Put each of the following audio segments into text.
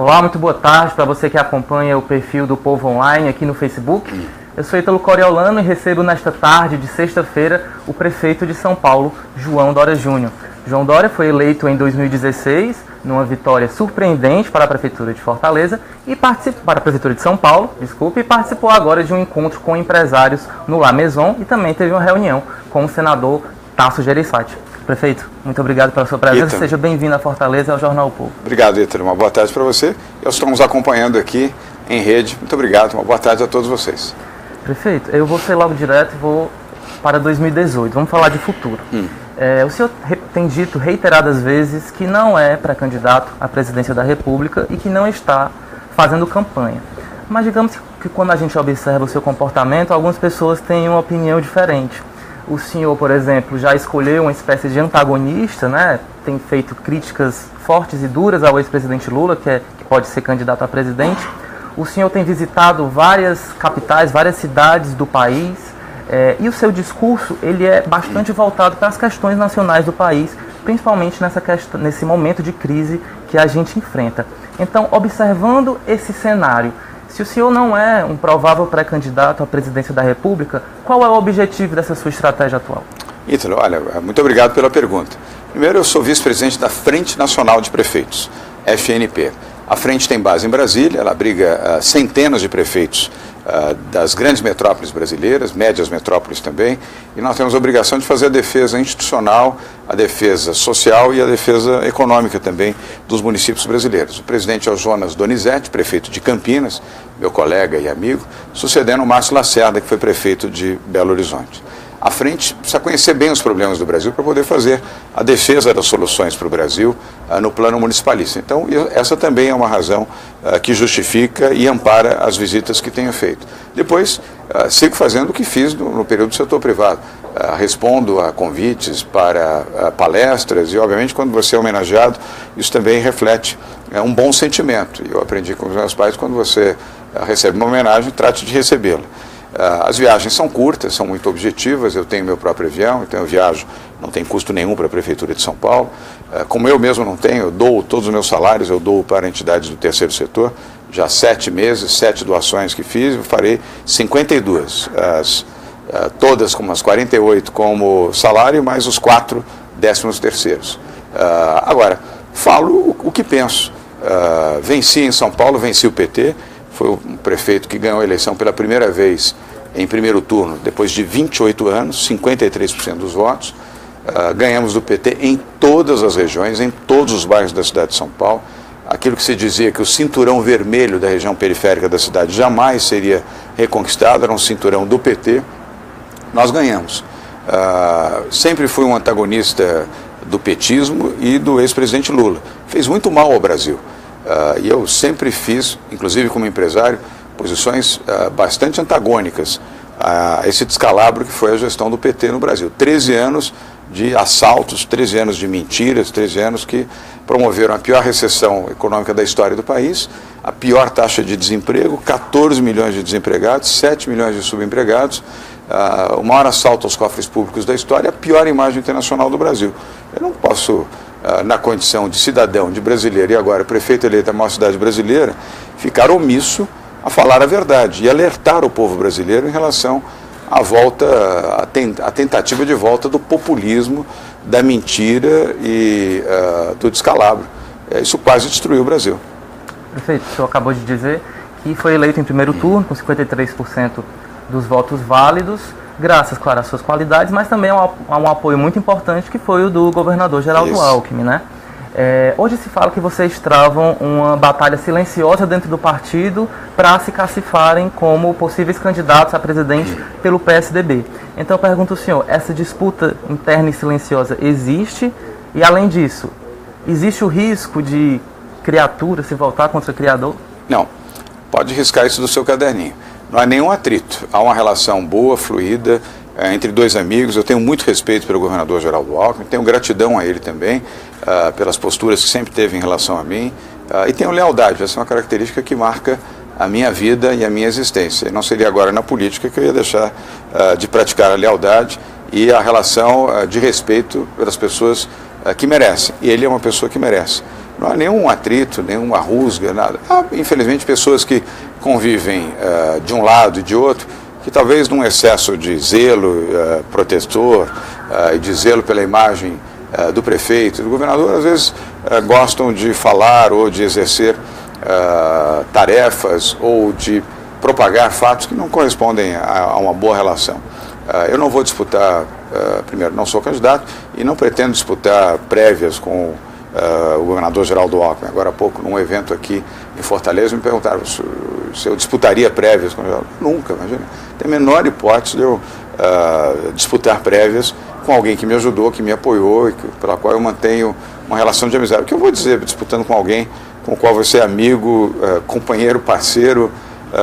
Olá, muito boa tarde para você que acompanha o perfil do Povo Online aqui no Facebook. Eu sou Ítalo Coriolano e recebo nesta tarde de sexta-feira o prefeito de São Paulo, João Dória Júnior. João Dória foi eleito em 2016, numa vitória surpreendente para a Prefeitura de Fortaleza e para a Prefeitura de São Paulo, e participou agora de um encontro com empresários no La Maison e também teve uma reunião com o senador Tasso Gereissati. Prefeito, muito obrigado pela sua presença. Ítalo. Seja bem-vindo à Fortaleza e ao Jornal o Povo. Obrigado, Ítalo. Uma boa tarde para você. Eu estou nos acompanhando aqui em rede. Muito obrigado. Uma boa tarde a todos vocês. Prefeito, eu vou ser logo direto e vou para 2018. Vamos falar de futuro. O senhor tem dito reiteradas vezes que não é pré-candidato à presidência da República e que não está fazendo campanha. Mas digamos que quando a gente observa o seu comportamento, algumas pessoas têm uma opinião diferente. O senhor, por exemplo, já escolheu uma espécie de antagonista, né? Tem feito críticas fortes e duras ao ex-presidente Lula, que pode ser candidato a presidente. O senhor tem visitado várias capitais, várias cidades do país, e o seu discurso ele é bastante voltado para as questões nacionais do país, principalmente nesse momento de crise que a gente enfrenta. Então, observando esse cenário, se o senhor não é um provável pré-candidato à presidência da República, qual é o objetivo dessa sua estratégia atual? Ítalo, olha, muito obrigado pela pergunta. Primeiro, eu sou vice-presidente da Frente Nacional de Prefeitos, FNP. A frente tem base em Brasília, ela abriga centenas de prefeitos das grandes metrópoles brasileiras, médias metrópoles também, e nós temos a obrigação de fazer a defesa institucional, a defesa social e a defesa econômica também dos municípios brasileiros. O presidente é o Jonas Donizete, prefeito de Campinas, meu colega e amigo, sucedendo o Márcio Lacerda, que foi prefeito de Belo Horizonte. A frente precisa conhecer bem os problemas do Brasil para poder fazer a defesa das soluções para o Brasil no plano municipalista. Então, essa também é uma razão que justifica e ampara as visitas que tenho feito. Depois, sigo fazendo o que fiz no período do setor privado. Respondo a convites para palestras e, obviamente, quando você é homenageado, isso também reflete um bom sentimento. Eu aprendi com os meus pais, quando você recebe uma homenagem, trate de recebê-la. As viagens são curtas, são muito objetivas, eu tenho meu próprio avião, então eu viajo, não tem custo nenhum para a Prefeitura de São Paulo. Como eu mesmo não tenho, eu dou todos os meus salários, eu dou para entidades do terceiro setor, já 7 meses, 7 doações que fiz, eu farei 52, todas com umas 48 como salário, mais os 4 13º. Agora, falo o que penso. Venci em São Paulo, venci o PT, foi o prefeito que ganhou a eleição pela primeira vez em primeiro turno, depois de 28 anos, 53% dos votos. Ganhamos do PT em todas as regiões, em todos os bairros da cidade de São Paulo. Aquilo que se dizia que o cinturão vermelho da região periférica da cidade jamais seria reconquistado, era um cinturão do PT. Nós ganhamos. Sempre fui um antagonista do petismo e do ex-presidente Lula. Fez muito mal ao Brasil. E eu sempre fiz, inclusive como empresário, posições bastante antagônicas a esse descalabro que foi a gestão do PT no Brasil. 13 anos de assaltos, 13 anos de mentiras, 13 anos que promoveram a pior recessão econômica da história do país, a pior taxa de desemprego, 14 milhões de desempregados, 7 milhões de subempregados, o maior assalto aos cofres públicos da história, a pior imagem internacional do Brasil. Eu não posso, na condição de cidadão, de brasileiro e agora prefeito eleito da maior cidade brasileira, ficar omisso a falar a verdade e alertar o povo brasileiro em relação à volta, a tentativa de volta do populismo, da mentira e do descalabro. Isso quase destruiu o Brasil. Prefeito, o senhor acabou de dizer que foi eleito em primeiro turno com 53% dos votos válidos, graças, claro, às suas qualidades, mas também a um apoio muito importante que foi o do governador Geraldo Alckmin, né? Hoje se fala que vocês travam uma batalha silenciosa dentro do partido para se cacifarem como possíveis candidatos a presidente pelo PSDB. Então eu pergunto ao senhor, essa disputa interna e silenciosa existe? E além disso, existe o risco de criatura se voltar contra o criador? Não, pode riscar isso do seu caderninho. Não há nenhum atrito, há uma relação boa, fluida, entre dois amigos. Eu tenho muito respeito pelo governador Geraldo Alckmin, tenho gratidão a ele também, pelas posturas que sempre teve em relação a mim, e tenho lealdade. Essa é uma característica que marca a minha vida e a minha existência. E não seria agora na política que eu ia deixar de praticar a lealdade e a relação de respeito pelas pessoas que merecem. E ele é uma pessoa que merece. Não há nenhum atrito, nenhuma rusga, nada. Há, infelizmente, pessoas que convivem de um lado e de outro, que talvez num excesso de zelo protetor e de zelo pela imagem do prefeito e do governador, às vezes gostam de falar ou de exercer tarefas ou de propagar fatos que não correspondem a uma boa relação. Eu não vou disputar, primeiro, não sou candidato e não pretendo disputar prévias com o governador Geraldo Alckmin. Agora há pouco, num evento aqui em Fortaleza, me perguntaram se eu disputaria prévias com o Geraldo. Nunca, imagina. Tem a menor hipótese de eu disputar prévias com alguém que me ajudou, que me apoiou e pela qual eu mantenho uma relação de amizade. O que eu vou dizer disputando com alguém com o qual você é amigo, companheiro, parceiro,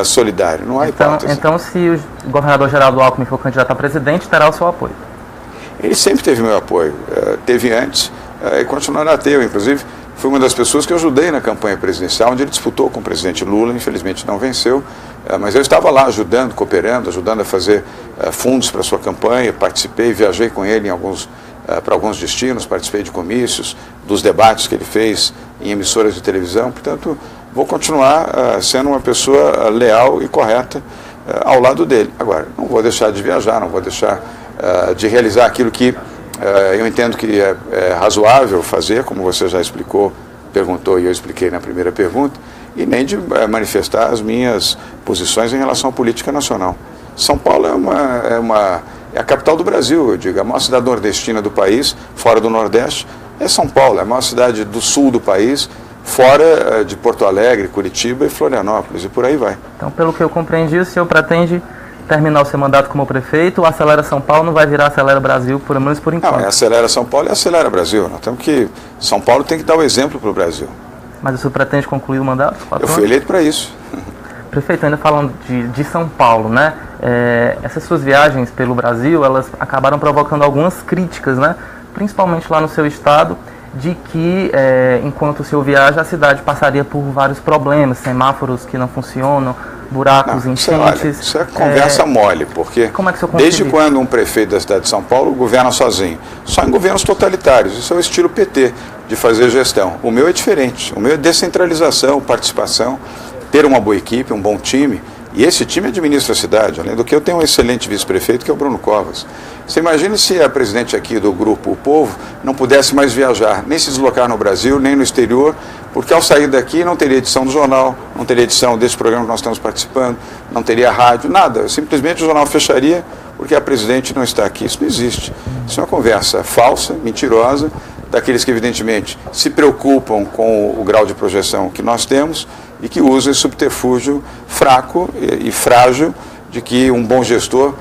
solidário? Não há hipótese. Então, se o governador Geraldo Alckmin for candidato a presidente, terá o seu apoio? Ele sempre teve meu apoio. Teve antes e continuará a ter. Eu, inclusive, fui uma das pessoas que eu ajudei na campanha presidencial, onde ele disputou com o presidente Lula. Infelizmente não venceu, mas eu estava lá ajudando, cooperando, ajudando a fazer fundos para a sua campanha. Participei, viajei com ele para alguns destinos, participei de comícios, dos debates que ele fez em emissoras de televisão. Portanto, vou continuar sendo uma pessoa leal e correta ao lado dele. Agora, não vou deixar de viajar, não vou deixar de realizar aquilo que eu entendo que é razoável fazer, como você já explicou, perguntou e eu expliquei na primeira pergunta, e nem de manifestar as minhas posições em relação à política nacional. São Paulo é a capital do Brasil, eu digo, a maior cidade nordestina do país, fora do Nordeste, é São Paulo, é a maior cidade do sul do país, fora de Porto Alegre, Curitiba e Florianópolis, e por aí vai. Então, pelo que eu compreendi, o senhor pretende terminar o seu mandato como prefeito, o Acelera São Paulo não vai virar Acelera Brasil, pelo menos por enquanto? Não, é Acelera São Paulo e Acelera Brasil. Nós temos que... São Paulo tem que dar o exemplo para o Brasil. Mas o senhor pretende concluir o mandato? Eu fui eleito para isso. Prefeito, ainda falando de São Paulo, né? Essas suas viagens pelo Brasil, elas acabaram provocando algumas críticas, né? Principalmente lá no seu estado, de que enquanto o senhor viaja, a cidade passaria por vários problemas, semáforos que não funcionam, buracos, enchentes. Isso é conversa mole, porque desde quando um prefeito da cidade de São Paulo governa sozinho? Só em governos totalitários. Isso é o estilo PT de fazer gestão. O meu é diferente. O meu é descentralização, participação, ter uma boa equipe, um bom time. E esse time administra a cidade. Além do que, eu tenho um excelente vice-prefeito, que é o Bruno Covas. Você imagina se a presidente aqui do grupo O Povo não pudesse mais viajar, nem se deslocar no Brasil, nem no exterior, porque ao sair daqui não teria edição do jornal, não teria edição desse programa que nós estamos participando, não teria rádio, nada. Simplesmente o jornal fecharia porque a presidente não está aqui. Isso não existe. Isso é uma conversa falsa, mentirosa, daqueles que evidentemente se preocupam com o grau de projeção que nós temos e que usam esse subterfúgio fraco e frágil de que um bom gestor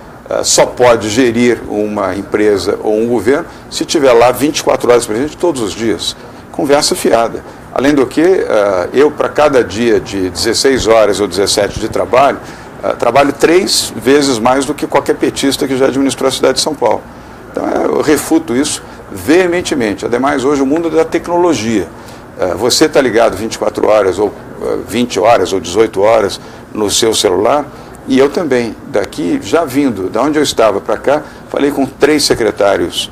só pode gerir uma empresa ou um governo se tiver lá 24 horas presente todos os dias. Conversa fiada. Além do que, eu, para cada dia de 16 horas ou 17 de trabalho, trabalho 3 vezes mais do que qualquer petista que já administrou a cidade de São Paulo. Então, eu refuto isso veementemente. Ademais, hoje o mundo é da tecnologia. Você está ligado 24 horas, ou 20 horas, ou 18 horas no seu celular, e eu também. Daqui, já vindo, da onde eu estava para cá, falei com 3 secretários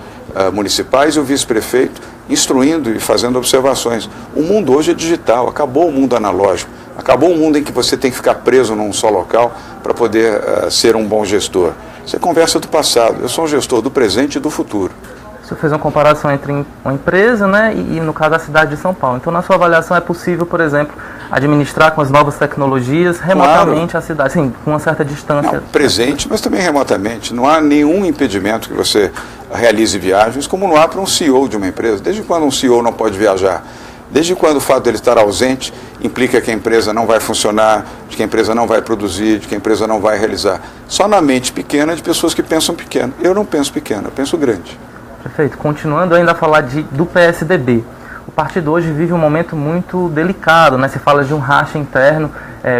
municipais e o vice-prefeito, instruindo e fazendo observações. O mundo hoje é digital, acabou o mundo analógico, acabou o mundo em que você tem que ficar preso num só local para poder ser um bom gestor. Isso é conversa do passado. Eu sou um gestor do presente e do futuro. O senhor fez uma comparação entre uma empresa, né, e no caso a cidade de São Paulo. Então, na sua avaliação, é possível, por exemplo, administrar com as novas tecnologias remotamente a cidade, sim, com uma certa distância? Não, presente, mas também remotamente. Não há nenhum impedimento que você realize viagens, como não há para um CEO de uma empresa. Desde quando um CEO não pode viajar? Desde quando o fato dele estar ausente implica que a empresa não vai funcionar, de que a empresa não vai produzir, de que a empresa não vai realizar? Só na mente pequena de pessoas que pensam pequeno. Eu não penso pequeno, eu penso grande. Perfeito. Continuando ainda a falar do PSDB. O partido hoje vive um momento muito delicado, né? Se fala de um racha interno,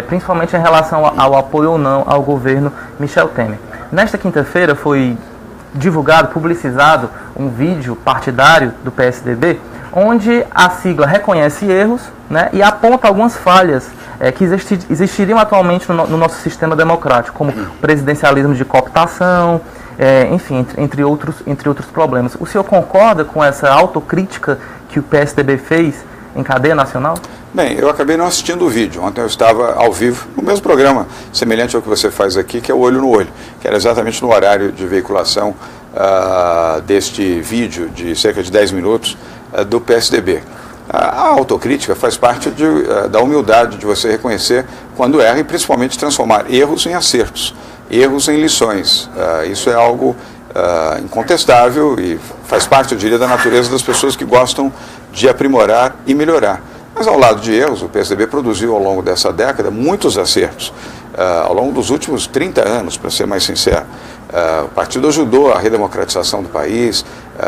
principalmente em relação ao apoio ou não ao governo Michel Temer. Nesta quinta-feira foi divulgado, publicizado um vídeo partidário do PSDB, onde a sigla reconhece erros, né, e aponta algumas falhas que existiriam atualmente no nosso sistema democrático, como presidencialismo de cooptação, enfim, entre outros problemas. O senhor concorda com essa autocrítica que o PSDB fez em cadeia nacional? Bem, eu acabei não assistindo o vídeo. Ontem eu estava ao vivo no mesmo programa, semelhante ao que você faz aqui, que é o Olho no Olho, que era exatamente no horário de veiculação deste vídeo de cerca de 10 minutos do PSDB. A autocrítica faz parte da humildade de você reconhecer quando erra e principalmente transformar erros em acertos, erros em lições. Isso é algo incontestável e faz parte, eu diria, da natureza das pessoas que gostam de aprimorar e melhorar. Mas ao lado de erros, o PSDB produziu ao longo dessa década muitos acertos. Ao longo dos últimos 30 anos, para ser mais sincero, o partido ajudou a redemocratização do país,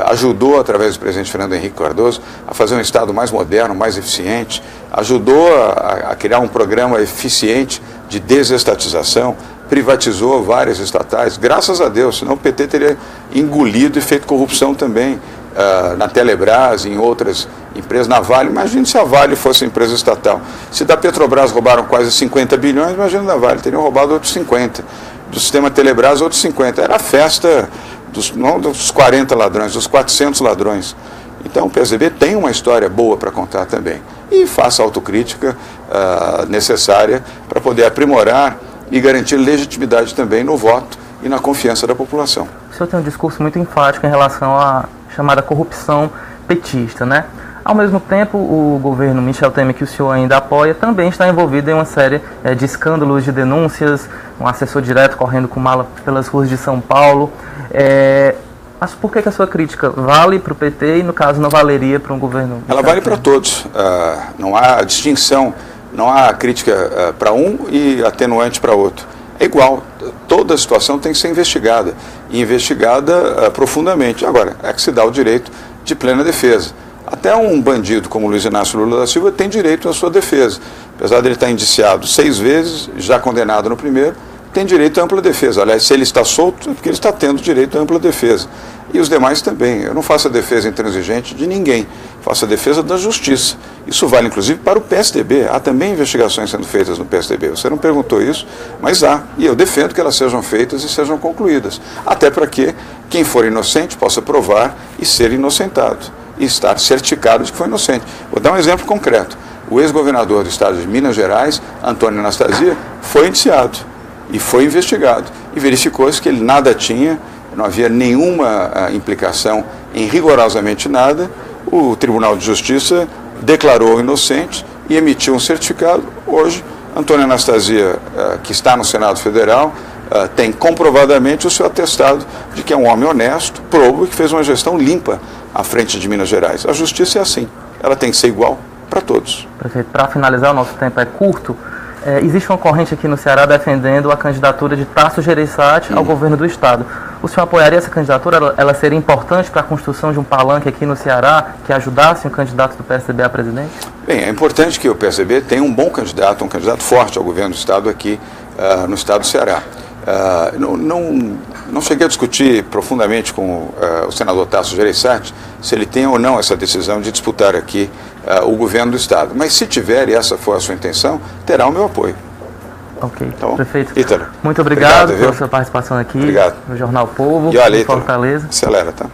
ajudou, através do presidente Fernando Henrique Cardoso, a fazer um Estado mais moderno, mais eficiente, ajudou a criar um programa eficiente de desestatização, privatizou várias estatais, graças a Deus, senão o PT teria engolido e feito corrupção também na Telebrás, em outras empresas, na Vale. Imagine se a Vale fosse empresa estatal. Se da Petrobras roubaram quase 50 bilhões, imagina da Vale, teriam roubado outros 50. Do sistema Telebrás, outros 50. Era a festa não dos 40 ladrões, dos 400 ladrões. Então o PSDB tem uma história boa para contar também. E faça a autocrítica necessária para poder aprimorar e garantir legitimidade também no voto e na confiança da população. O senhor tem um discurso muito enfático em relação à chamada corrupção petista, né? Ao mesmo tempo, o governo Michel Temer, que o senhor ainda apoia, também está envolvido em uma série de escândalos, de denúncias, um assessor direto correndo com mala pelas ruas de São Paulo. Mas por que a sua crítica vale para o PT e, no caso, não valeria para um governo? Ela vale para todos. Não há distinção, não há crítica para um e atenuante para outro. É igual. Toda a situação tem que ser investigada. E investigada profundamente. Agora, é que se dá o direito de plena defesa. Até um bandido como Luiz Inácio Lula da Silva tem direito à sua defesa. Apesar de ele estar indiciado 6 vezes, já condenado no primeiro, tem direito à ampla defesa. Aliás, se ele está solto, é porque ele está tendo direito à ampla defesa. E os demais também. Eu não faço a defesa intransigente de ninguém. Faço a defesa da justiça. Isso vale, inclusive, para o PSDB. Há também investigações sendo feitas no PSDB. Você não perguntou isso, mas há. E eu defendo que elas sejam feitas e sejam concluídas. Até para que quem for inocente possa provar e ser inocentado. E estar certificado de que foi inocente. Vou dar um exemplo concreto. O ex-governador do estado de Minas Gerais, Antônio Anastasia, foi indiciado e foi investigado. E verificou-se que ele nada tinha, não havia nenhuma implicação em rigorosamente nada. O Tribunal de Justiça declarou inocente e emitiu um certificado. Hoje, Antônio Anastasia, que está no Senado Federal, tem comprovadamente o seu atestado de que é um homem honesto, probo e que fez uma gestão limpa à frente de Minas Gerais. A justiça é assim, ela tem que ser igual para todos. Prefeito, para finalizar, o nosso tempo é curto. Existe uma corrente aqui no Ceará defendendo a candidatura de Tasso Gereissati ao governo do estado. O senhor apoiaria essa candidatura? Ela seria importante para a construção de um palanque aqui no Ceará que ajudasse um candidato do PSDB a presidente? Bem, é importante que o PSDB tenha um bom candidato, um candidato forte ao governo do estado aqui no estado do Ceará. Não cheguei a discutir profundamente com o senador Tasso Gereissati se ele tem ou não essa decisão de disputar aqui o governo do estado. Mas se tiver, e essa for a sua intenção, terá o meu apoio. Ok, tá bom? Prefeito. Ítalo, muito obrigado pela sua participação aqui no Jornal Povo, em Fortaleza. Acelera, tá?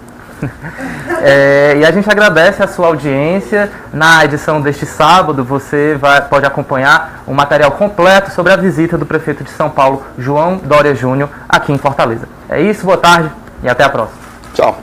E a gente agradece a sua audiência. Na edição deste sábado, você pode acompanhar um material completo sobre a visita do prefeito de São Paulo, João Dória Júnior, aqui em Fortaleza. É isso, boa tarde e até a próxima. Tchau.